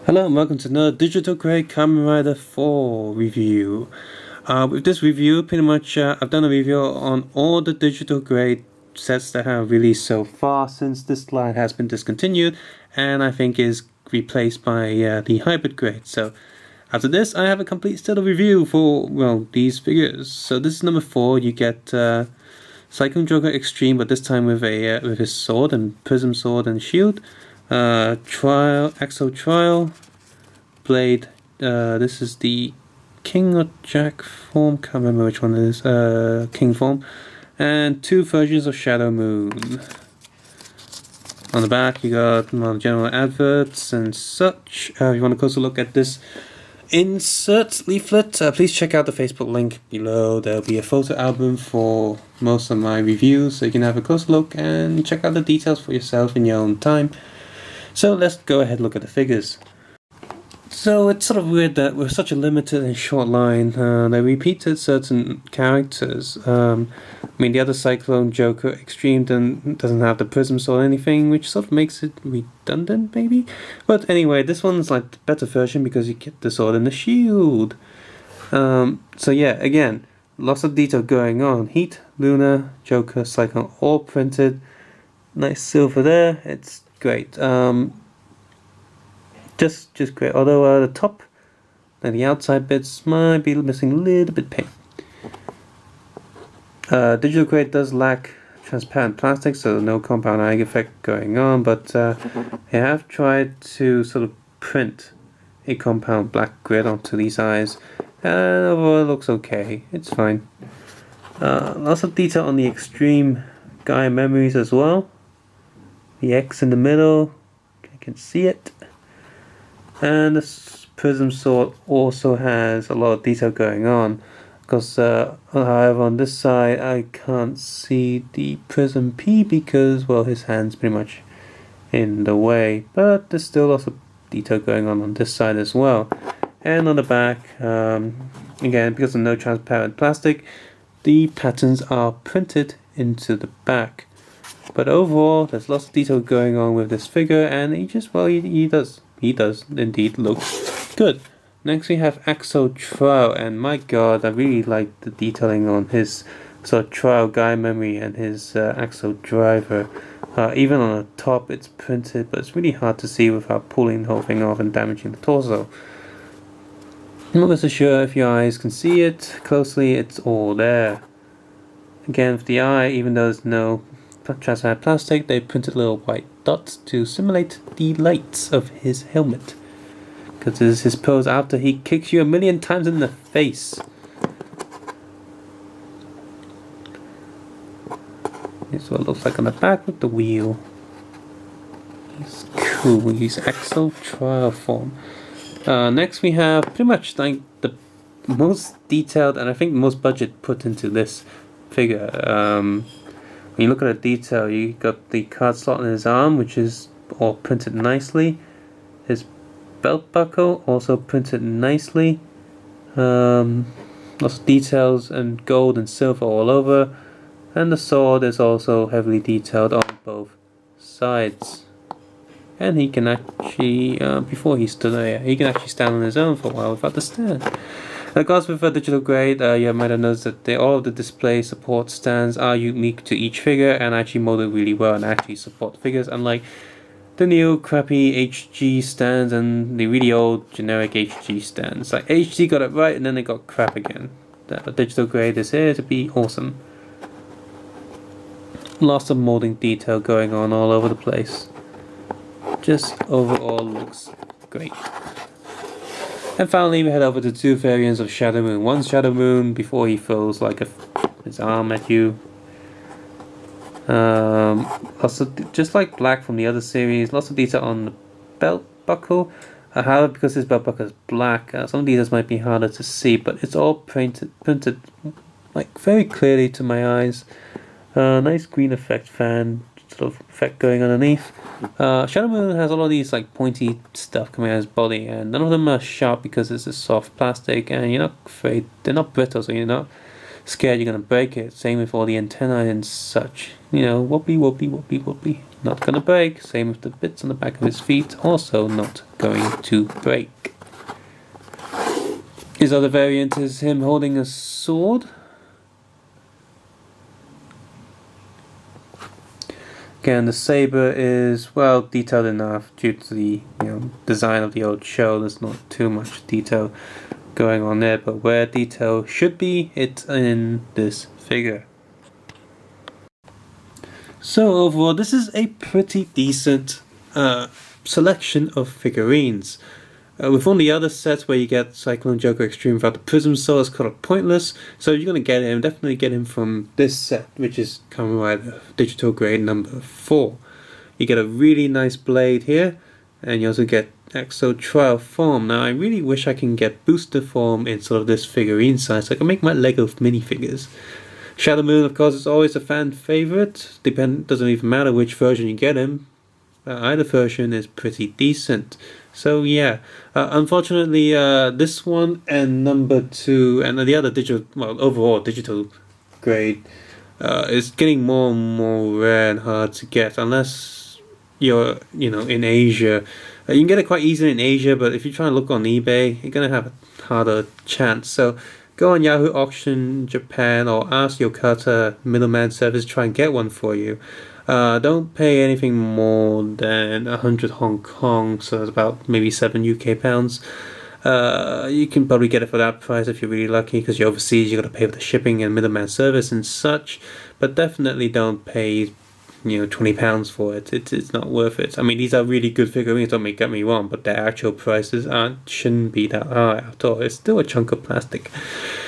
Hello and welcome to another Digital Grade Kamen Rider 4 review. With this review, pretty much I've done a review on all the digital grade sets that have released so far since this line has been discontinued and I think is replaced by the hybrid grade. So after this, I have a complete set of review for, well, these figures. So this is number 4. You get Cyclone Joker Extreme, but this time with his sword and prism sword and shield. Axel Trial, Blade. This is the King or Jack form. Can't remember which one it is. King form, and 2 versions of Shadow Moon. On the back, you got general adverts and such. If you want a closer look at this insert leaflet, please check out the Facebook link below. There'll be a photo album for most of my reviews, so you can have a closer look and check out the details for yourself in your own time. So let's go ahead and look at the figures. So it's sort of weird that with such a limited and short line, they repeated certain characters. I mean, the other Cyclone Joker Extreme doesn't have the prisms or anything, which sort of makes it redundant, maybe? But anyway, this one's like the better version because you get the sword and the shield. So yeah, again, lots of detail going on. Heat, Luna, Joker, Cyclone, all printed. Nice silver there. It's great. Just great. Although the top and the outside bits might be missing a little bit paint. Digital grade does lack transparent plastic, so no compound eye effect going on. But I have tried to sort of print a compound black grid onto these eyes, and overall it looks okay. It's fine. Lots of detail on the extreme Gaia memories as well. The X in the middle, I can see it. And this prism sword also has a lot of detail going on, because however on this side I can't see the prism P because, well, his hand's pretty much in the way, but there's still lots of detail going on this side as well. And on the back, again, because of no transparent plastic, the patterns are printed into the back. But overall, there's lots of detail going on with this figure, and he does indeed look good. Next we have Axel Trial, and my god, I really like the detailing on his sort of trial guy memory and his Axel driver. Even on the top it's printed, but it's really hard to see without pulling the whole thing off and damaging the torso. I'm not so sure if your eyes can see it closely. It's all there. Again, with the eye, even though there's no transparent plastic, they printed little white dots to simulate the lights of his helmet, because this is his pose after he kicks you 1,000,000 times in the face. This is what it looks like on the back with the wheel. He's cool. He's Axel Trial form. Next we have pretty much like the most detailed and I think most budget put into this figure. When you look at the detail, you got the card slot in his arm, which is all printed nicely. His belt buckle also printed nicely. Lots of details and gold and silver all over. And the sword is also heavily detailed on both sides. And he can actually, before he stood there, he can actually stand on his own for a while without the stand. Of course, with a digital grade, you might have noticed that all of the display support stands are unique to each figure and actually molded really well and actually support figures, unlike the new crappy HG stands and the really old generic HG stands. Like HG got it right and then they got crap again. The digital grade is here to be awesome. Lots of molding detail going on all over the place. Just overall looks great. And finally we head over to 2 variants of Shadow Moon. One Shadow Moon before he throws like his arm at you. Also, just like Black from the other series, lots of detail on the belt buckle. However, because his belt buckle is black, some of details might be harder to see, but it's all printed like very clearly to my eyes. Nice green effect fan sort of effect going underneath. Shadow Moon has all of these like pointy stuff coming out of his body, and none of them are sharp because it's a soft plastic, and you're not afraid they're not brittle, so you're not scared you're gonna break it. Same with all the antennae and such. You know, wobbly, wobbly, wobbly, wobbly. Not gonna break. Same with the bits on the back of his feet. Also not going to break. His other variant is him holding a sword. Again, the saber is, well, detailed enough due to the design of the old show. There's not too much detail going on there, but where detail should be, it's in this figure. So overall, this is a pretty decent selection of figurines. With all the other sets where you get Cyclone Joker Extreme without the Prism Soul, it's kind of pointless. So if you're going to get him, definitely get him from this set, which is Kamen Rider Digital Grade number 4. You get a really nice blade here, and you also get Axel Trial form. Now I really wish I can get booster form in sort of this figurine size, so I can make my Lego minifigures. Shadow Moon, of course, is always a fan favorite. Doesn't even matter which version you get him. Either version is pretty decent. So yeah, unfortunately this one and number 2 and the other digital, well, overall digital grade is getting more and more rare and hard to get unless you're in Asia. You can get it quite easily in Asia, but if you try and look on eBay, you're gonna have a harder chance. So go on Yahoo Auction Japan or ask your Kata middleman service to try and get one for you. Don't pay anything more than 100 Hong Kong, so it's about maybe 7 UK pounds. You can probably get it for that price if you're really lucky, because you're overseas, you got to pay for the shipping and middleman service and such. But definitely don't pay £20 for it. It's not worth it. I mean, these are really good figurines, don't get me wrong, but their actual prices shouldn't be that high at all. It's still a chunk of plastic.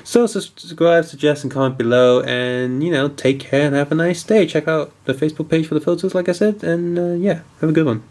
So subscribe, suggest, and comment below, and take care and have a nice day. Check out the Facebook page for the photos, like I said, and yeah, have a good one.